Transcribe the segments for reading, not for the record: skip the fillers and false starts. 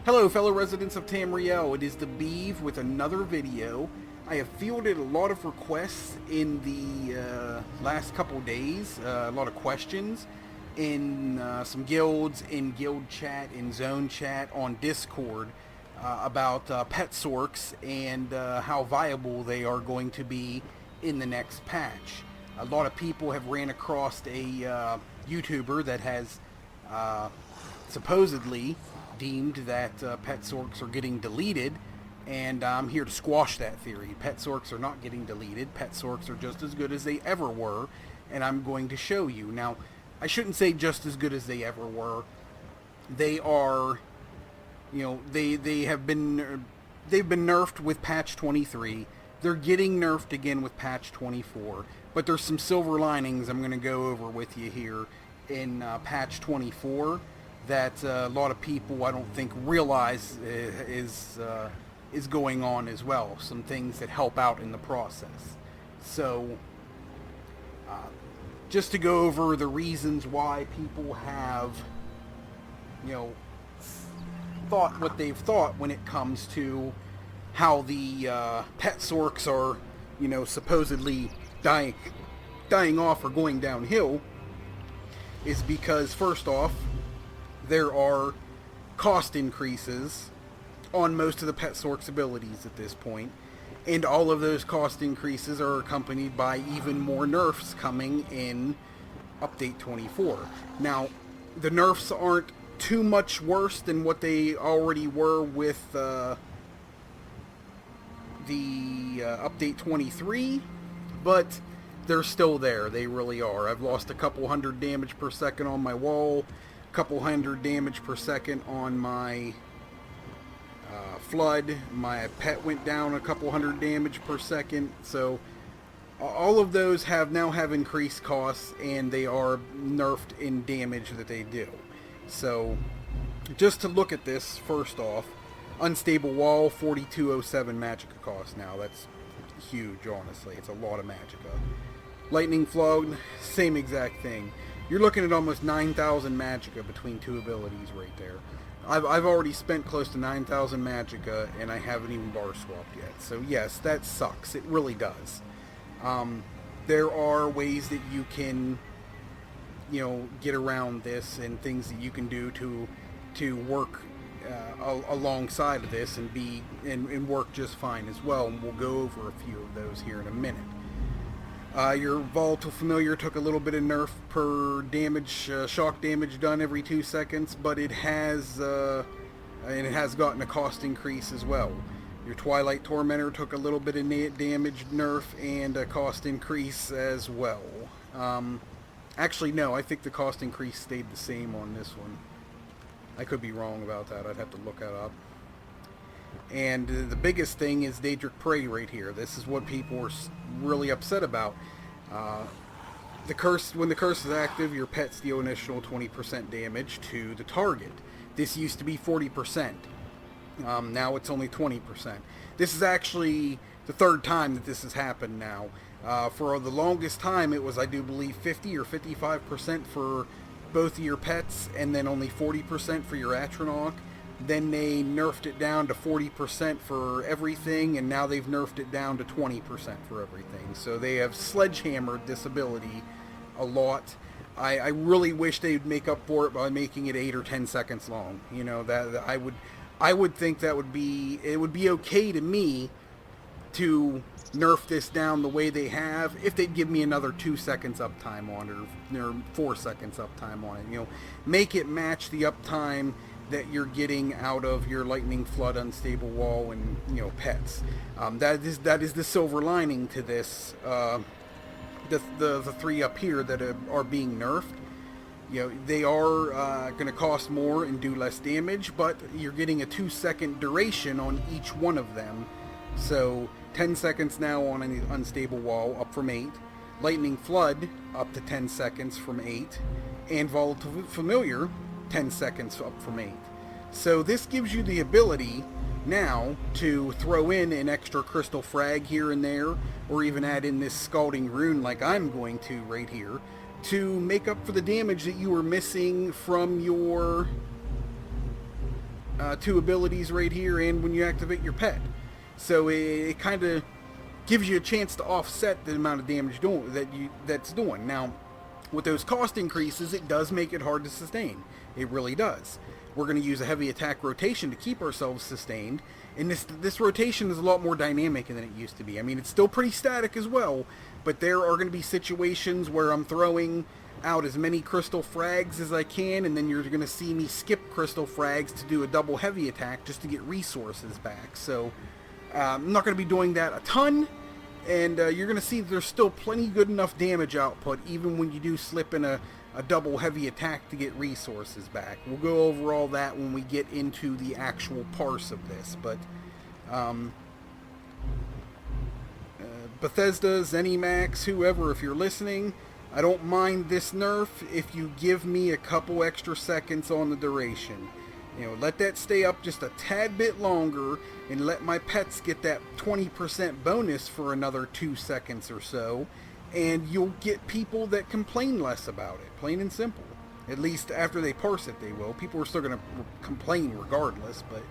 Hello fellow residents of Tamriel, it is the Beeve with another video. I have fielded a lot of requests in the last couple days, a lot of questions in some guilds, in guild chat, in zone chat, on Discord about pet sorcs and how viable they are going to be in the next patch. A lot of people have ran across a YouTuber that has supposedly deemed that pet sorcs are getting deleted, and I'm here to squash that theory. Pet sorcs are not getting deleted. Pet sorcs are just as good as they ever were, and I'm going to show you. Now, I shouldn't say just as good as they ever were. They are, you know, they've been nerfed with patch 23. They're getting nerfed again with patch 24. But there's some silver linings I'm going to go over with you here in patch 24 that a lot of people I don't think realize is going on as well. Some things that help out in the process. So, just to go over the reasons why people have, you know, thought what they've thought when it comes to how the pet sorcs are, you know, supposedly dying off or going downhill, is because first off, there are cost increases on most of the pet sorcs abilities at this point, and all of those cost increases are accompanied by even more nerfs coming in update 24. Now, the nerfs aren't too much worse than what they already were with the update 23, but they're still there. They really are. I've lost a couple hundred damage per second on my wall, a couple hundred damage per second on my flood. My pet went down a couple hundred damage per second. So all of those now have increased costs, and they are nerfed in damage that they do. So just to look at this, first off, unstable wall, 4207 magicka cost now. That's huge, honestly. It's a lot of magicka. Lightning flood, same exact thing. You're looking at almost 9,000 magicka between two abilities right there. I've already spent close to 9,000 magicka, and I haven't even bar swapped yet. So yes, that sucks. It really does. There are ways that you can, you know, get around this, and things that you can do to work alongside of this and work just fine as well. And we'll go over a few of those here in a minute. Your volatile familiar took a little bit of nerf per damage, shock damage done every 2 seconds, but it has gotten a cost increase as well. Your Twilight Tormentor took a little bit of damage nerf and a cost increase as well. Actually, no, I think the cost increase stayed the same on this one. I could be wrong about that. I'd have to look that up. And the biggest thing is Daedric Prey right here. This is what people are really upset about. The curse, when the curse is active, your pets deal an additional 20% damage to the target. This used to be 40%. Now it's only 20%. This is actually the third time that this has happened now. For the longest time, it was, I do believe, 50 or 55% for both of your pets, and then only 40% for your Atronach. Then they nerfed it down to 40% for everything, and now they've nerfed it down to 20% for everything. So they have sledgehammered this ability a lot. I really wish they'd make up for it by making it 8 or 10 seconds long. You know, that I would think that would be okay to me to nerf this down the way they have if they'd give me another 2 seconds uptime on it, or 4 seconds uptime on it. You know, make it match the uptime that you're getting out of your lightning flood, unstable wall, and, you know, pets. That is the silver lining to this. The three up here that are being nerfed. You know, they are going to cost more and do less damage, but you're getting a 2-second duration on each one of them. So 10 seconds now on an unstable wall, up from 8. Lightning flood, up to 10 seconds from 8. And volatile familiar, 10 seconds up from 8. So this gives you the ability now to throw in an extra crystal frag here and there, or even add in this scalding rune like I'm going to right here, to make up for the damage that you were missing from your two abilities right here and when you activate your pet. So it kind of gives you a chance to offset the amount of damage that's doing. Now, with those cost increases, it does make it hard to sustain. It really does. We're going to use a heavy attack rotation to keep ourselves sustained, and this rotation is a lot more dynamic than it used to be. I mean, it's still pretty static as well, but there are going to be situations where I'm throwing out as many crystal frags as I can, and then you're going to see me skip crystal frags to do a double heavy attack just to get resources back. So I'm not going to be doing that a ton, and you're going to see there's still plenty good enough damage output even when you do slip in a double heavy attack to get resources back. We'll go over all that when we get into the actual parse of this, but Bethesda, ZeniMax, whoever, if you're listening, I don't mind this nerf if you give me a couple extra seconds on the duration. You know, let that stay up just a tad bit longer and let my pets get that 20% bonus for another 2 seconds or so, and you'll get people that complain less about it, plain and simple. At least after they parse it, they will. People are still going to complain regardless, but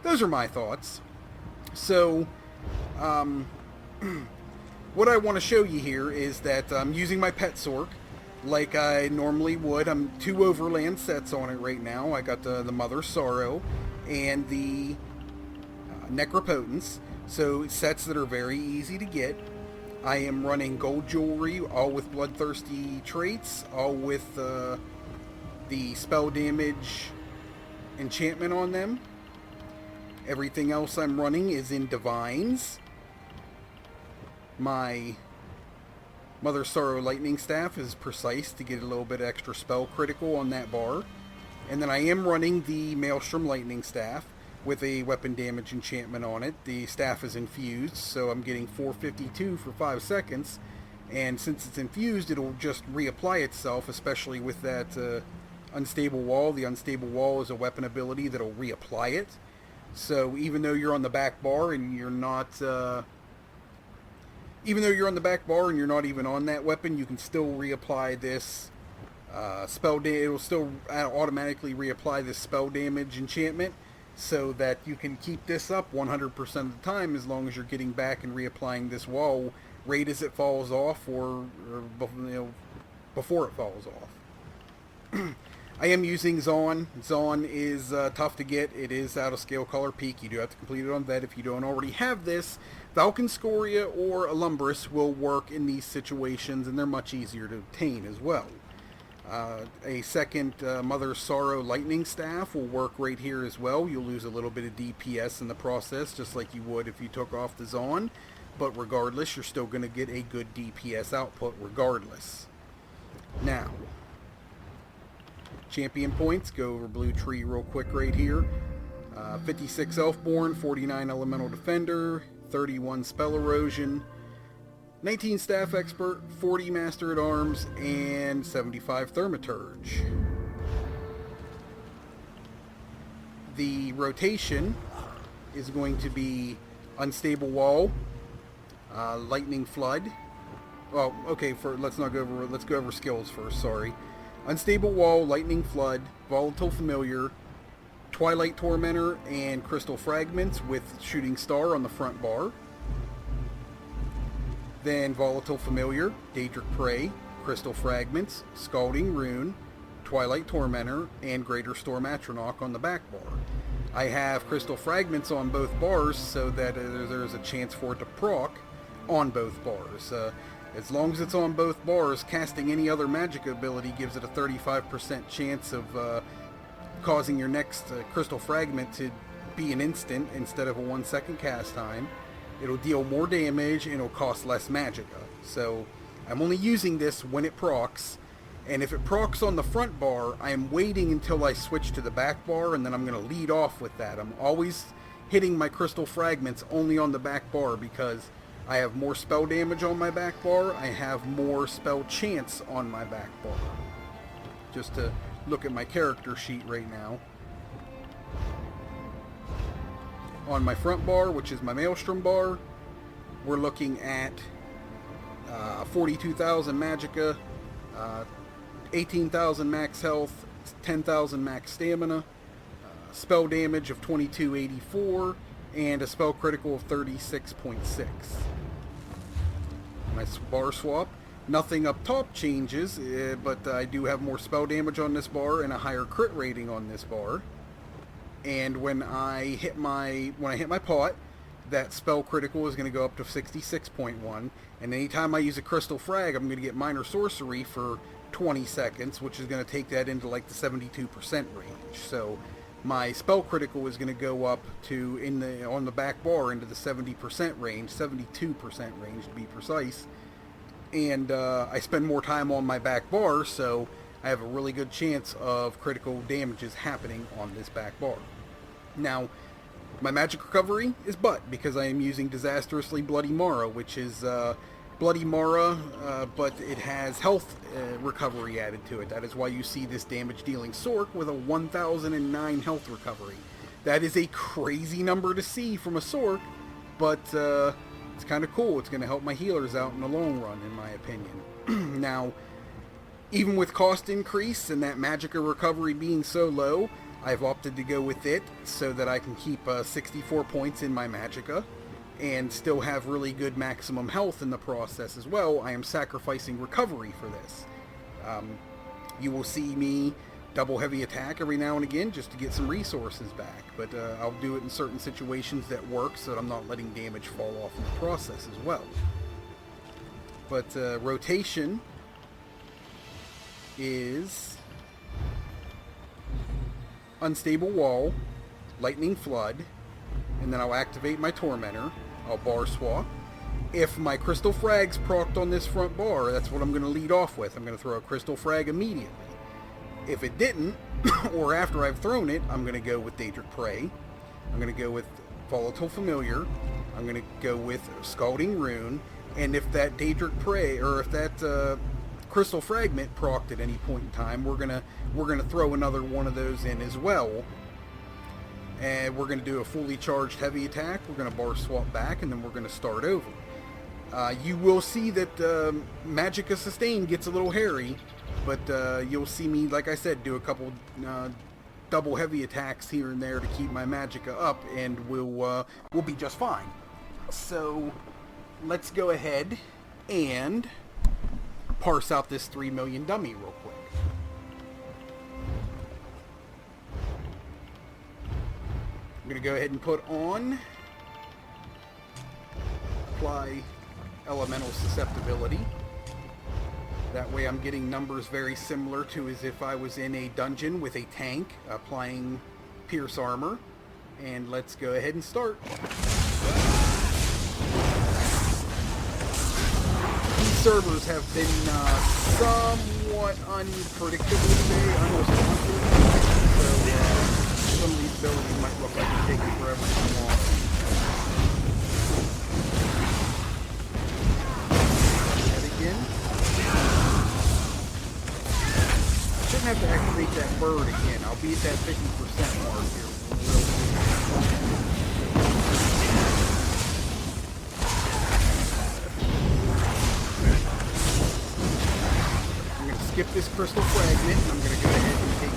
those are my thoughts. So, what I want to show you here is that I'm using my pet sorc like I normally would. I'm 2 overland sets on it right now. I got the Mother Sorrow and the Necropotence, so sets that are very easy to get. I am running gold jewelry, all with bloodthirsty traits, all with the spell damage enchantment on them. Everything else I'm running is in divines. My Mother Sorrow Lightning Staff is precise to get a little bit extra spell critical on that bar. And then I am running the Maelstrom Lightning Staff with a weapon damage enchantment on it. The staff is infused, so I'm getting 452 for 5 seconds. And since it's infused, it'll just reapply itself, especially with that Unstable Wall. The Unstable Wall is a weapon ability that'll reapply it. So even though you're on the back bar and you're not... even though you're on the back bar and you're not even on that weapon, you can still reapply this spell damage. It'll still automatically reapply this spell damage enchantment, so that you can keep this up 100% of the time as long as you're getting back and reapplying this wall right as it falls off or before it falls off. I am using Zaun. Zaun is tough to get. It is out of scale color peak. You do have to complete it on vet. If you don't already have this, Falcon Scoria or Alumbris will work in these situations, and they're much easier to obtain as well. A second Mother Sorrow Lightning Staff will work right here as well. You'll lose a little bit of DPS in the process, just like you would if you took off the Zaun, but regardless, you're still going to get a good DPS output regardless. Now, champion points, go over Blue Tree real quick right here. 56 Elfborn, 49 Elemental Defender, 31 Spell Erosion, 19 Staff Expert, 40 Master at Arms, and 75 Thaumaturge. The rotation is going to be Unstable Wall, Lightning Flood. Well, okay, let's go over skills first, sorry. Unstable Wall, Lightning Flood, Volatile Familiar, Twilight Tormentor, and Crystal Fragments with Shooting Star on the front bar. Then Volatile Familiar, Daedric Prey, Crystal Fragments, Scalding Rune, Twilight Tormentor, and Greater Storm Atronach on the back bar. I have Crystal Fragments on both bars so that there's a chance for it to proc on both bars. As long as it's on both bars, casting any other magic ability gives it a 35% chance of causing your next Crystal Fragment to be an instant instead of a 1 second cast time. It'll deal more damage and it'll cost less magicka. So I'm only using this when it procs, and if it procs on the front bar, I am waiting until I switch to the back bar, and then I'm going to lead off with that. I'm always hitting my Crystal Fragments only on the back bar because I have more spell damage on my back bar. I have more spell chance on my back bar. Just to look at my character sheet right now. On my front bar, which is my Maelstrom bar, we're looking at 42,000 magicka, 18,000 max health, 10,000 max stamina, spell damage of 2284, and a spell critical of 36.6. Nice bar swap. Nothing up top changes, but I do have more spell damage on this bar and a higher crit rating on this bar. And when I hit my pot, that spell critical is going to go up to 66.1. And anytime I use a crystal frag, I'm going to get minor sorcery for 20 seconds, which is going to take that into like the 72% range. So my spell critical is going to go up to on the back bar into the 70% range, 72% range to be precise. And I spend more time on my back bar, so I have a really good chance of critical damages happening on this back bar. Now, my magic recovery is butt, because I am using Disastrously Bloody Mara, which is Bloody Mara, but it has health recovery added to it. That is why you see this damage-dealing sorc with a 1009 health recovery. That is a crazy number to see from a sorc, but it's kind of cool. It's going to help my healers out in the long run, in my opinion. Now, even with cost increase and that magicka recovery being so low, I've opted to go with it so that I can keep 64 points in my magicka and still have really good maximum health in the process as well. I am sacrificing recovery for this. You will see me double heavy attack every now and again just to get some resources back, but I'll do it in certain situations that work so that I'm not letting damage fall off in the process as well. But rotation is Unstable Wall, Lightning Flood, and then I'll activate my Tormentor. I'll bar swap. If my Crystal Frag's procced on this front bar, that's what I'm going to lead off with. I'm going to throw a Crystal Frag immediately. If it didn't, or after I've thrown it, I'm going to go with Daedric Prey. I'm going to go with Volatile Familiar. I'm going to go with Scalding Rune. And if that Daedric Prey, or if that Crystal Fragment procced at any point in time, we're gonna throw another one of those in as well. And we're going to do a fully charged heavy attack. We're going to bar swap back, and then we're going to start over. You will see that Magicka Sustain gets a little hairy, but you'll see me, like I said, do a couple double heavy attacks here and there to keep my Magicka up, and we'll be just fine. So let's go ahead and parse out this 3 million dummy real quick. I'm going to go ahead and put on apply elemental susceptibility. That way I'm getting numbers very similar to as if I was in a dungeon with a tank applying Pierce armor. And let's go ahead and start. These servers have been somewhat unpredictable today, almost monthly. So some of these abilities might look like they're taking forever to come off. Again. Shouldn't have to activate that bird again. I'll be at that 50% mark here. I'm going to skip this crystal fragment, and I'm going to go ahead and take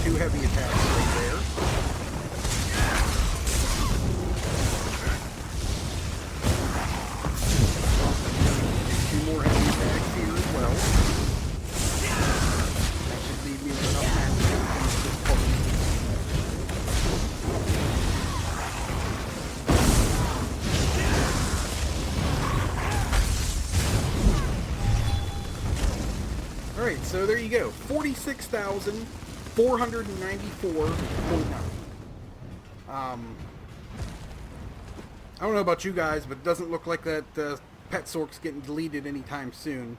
two heavy attacks right there. Two more heavy attacks here as well. That should leave me with enough mana to finish this part. Alright, so there you go. 46,494.9. I don't know about you guys, but it doesn't look like that Pet Sorc's getting deleted anytime soon.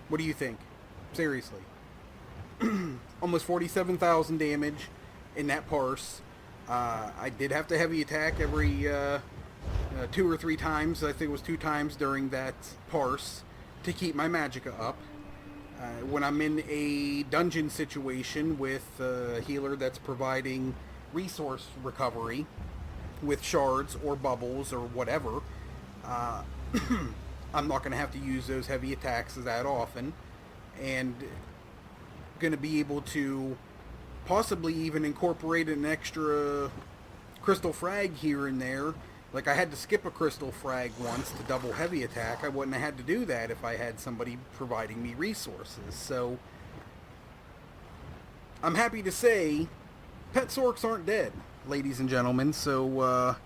What do you think? Seriously. Almost 47,000 damage in that Parse. I did have to heavy attack every 2 or 3 times. I think it was 2 times during that Parse to keep my Magicka up. When I'm in a dungeon situation with a healer that's providing resource recovery with shards or bubbles or whatever, I'm not going to have to use those heavy attacks that often, and going to be able to possibly even incorporate an extra crystal frag here and there. Like, I had to skip a crystal frag once to double heavy attack. I wouldn't have had to do that if I had somebody providing me resources. So, I'm happy to say, pet sorcs aren't dead, ladies and gentlemen. So,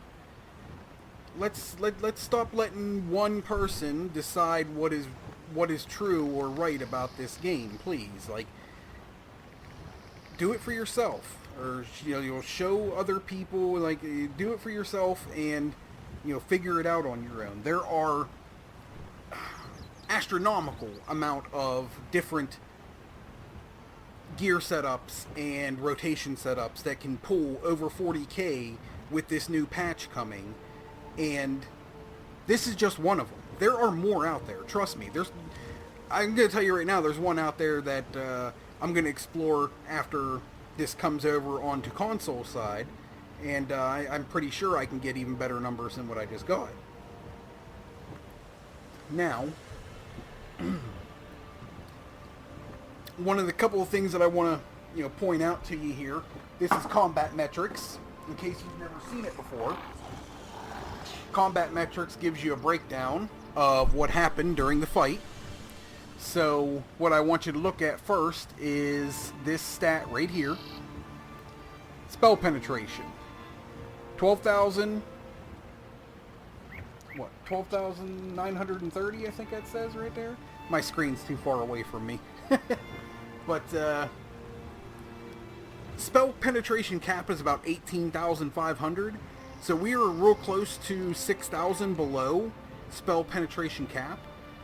let's stop letting one person decide what is true or right about this game, please. Like, do it for yourself, or you'll show other people. Like, do it for yourself, and figure it out on your own. There are astronomical amount of different gear setups and rotation setups that can pull over 40k with this new patch coming, and this is just one of them. There are more out there, trust me. I'm going to tell you right now, there's one out there that I'm going to explore after this comes over onto console side, and I'm pretty sure I can get even better numbers than what I just got. Now, one of the couple of things that I want to point out to you here, this is combat metrics, in case you've never seen it before. Combat metrics gives you a breakdown of what happened during the fight. So what I want you to look at first is this stat right here. Spell penetration. 12,930, I think that says right there. My screen's too far away from me. But spell penetration cap is about 18,500. So we are real close to 6,000 below spell penetration cap.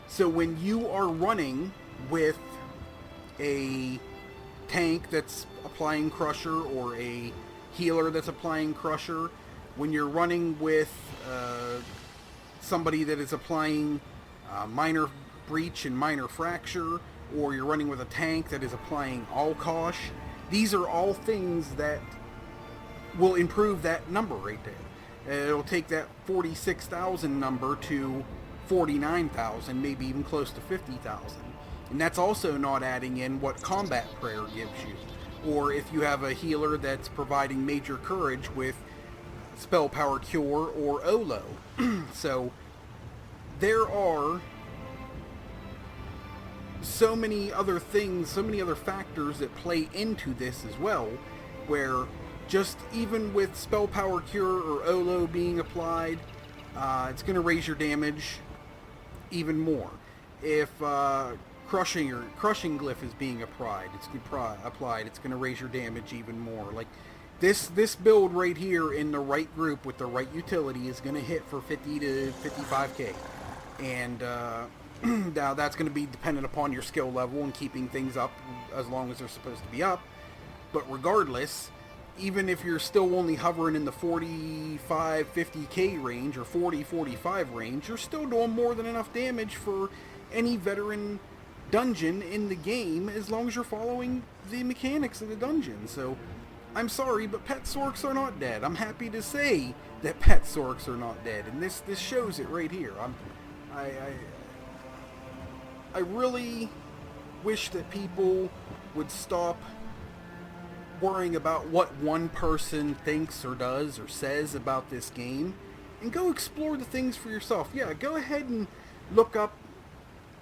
So when you are running with a tank that's applying Crusher or a healer that's applying Crusher, when you're running with somebody that is applying Minor Breach and Minor Fracture, or you're running with a tank that is applying Alkosh, these are all things that will improve that number right there. It'll take that 46,000 number to 49,000, maybe even close to 50,000. And that's also not adding in what Combat Prayer gives you. Or if you have a healer that's providing Major Courage with Spell Power Cure or Olo. So there are so many other things, so many other factors that play into this as well, where just even with Spell Power Cure or Olo being applied, it's going to raise your damage even more. If Crushing Glyph is being applied, it's going to raise your damage even more. Like, this build right here in the right group with the right utility is going to hit for 50 to 55k. And now that's going to be dependent upon your skill level and keeping things up as long as they're supposed to be up. But regardless, even if you're still only hovering in the 45, 50k range or 40, 45 range, you're still doing more than enough damage for any veteran dungeon in the game as long as you're following the mechanics of the dungeon. So, I'm sorry, but pet sorcs are not dead. I'm happy to say that pet sorcs are not dead, and this shows it right here. I really wish that people would stop worrying about what one person thinks or does or says about this game and go explore the things for yourself. Yeah, go ahead and look up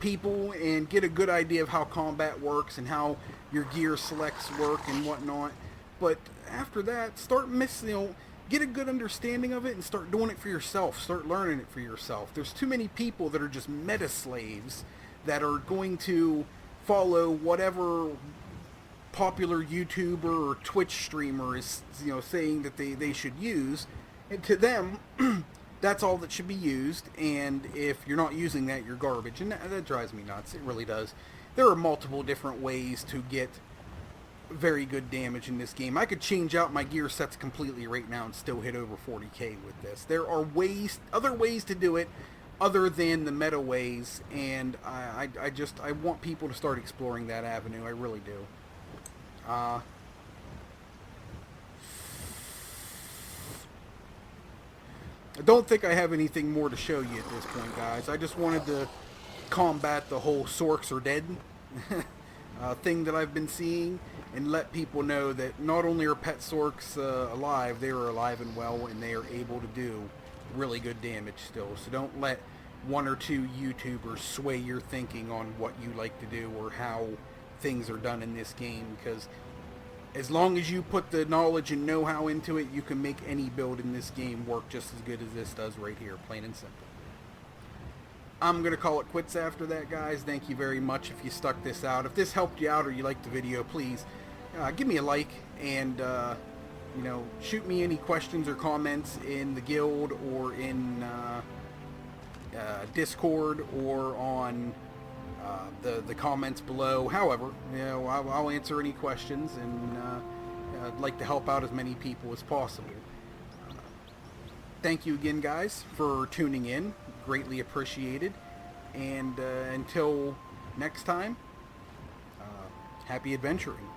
people and get a good idea of how combat works and how your gear selects work and whatnot. But after that, get a good understanding of it and start doing it for yourself. Start learning it for yourself. There's too many people that are just meta slaves that are going to follow whatever popular YouTuber or Twitch streamer is saying that they should use, and to them that's all that should be used. And if you're not using that, you're garbage. And that drives me nuts. It really does. There are multiple different ways to get very good damage in this game. I could change out my gear sets completely right now and still hit over 40k with this. There are other ways to do it other than the meta ways, and I want people to start exploring that avenue. I really do. I don't think I have anything more to show you at this point, guys. I just wanted to combat the whole sorcs are dead. thing that I've been seeing, and let people know that not only are pet sorcs alive, they are alive and well, and they are able to do really good damage still. So don't let one or two YouTubers sway your thinking on what you like to do or how things are done in this game, because as long as you put the knowledge and know-how into it, you can make any build in this game work just as good as this does right here, plain and simple. I'm going to call it quits after that, guys. Thank you very much if you stuck this out. If this helped you out or you liked the video, please give me a like, and you know, shoot me any questions or comments in the guild or in Discord or on the comments below. However, you know, I'll answer any questions, and I'd like to help out as many people as possible. Thank you again, guys, for tuning in. Greatly appreciated. And until next time, happy adventuring.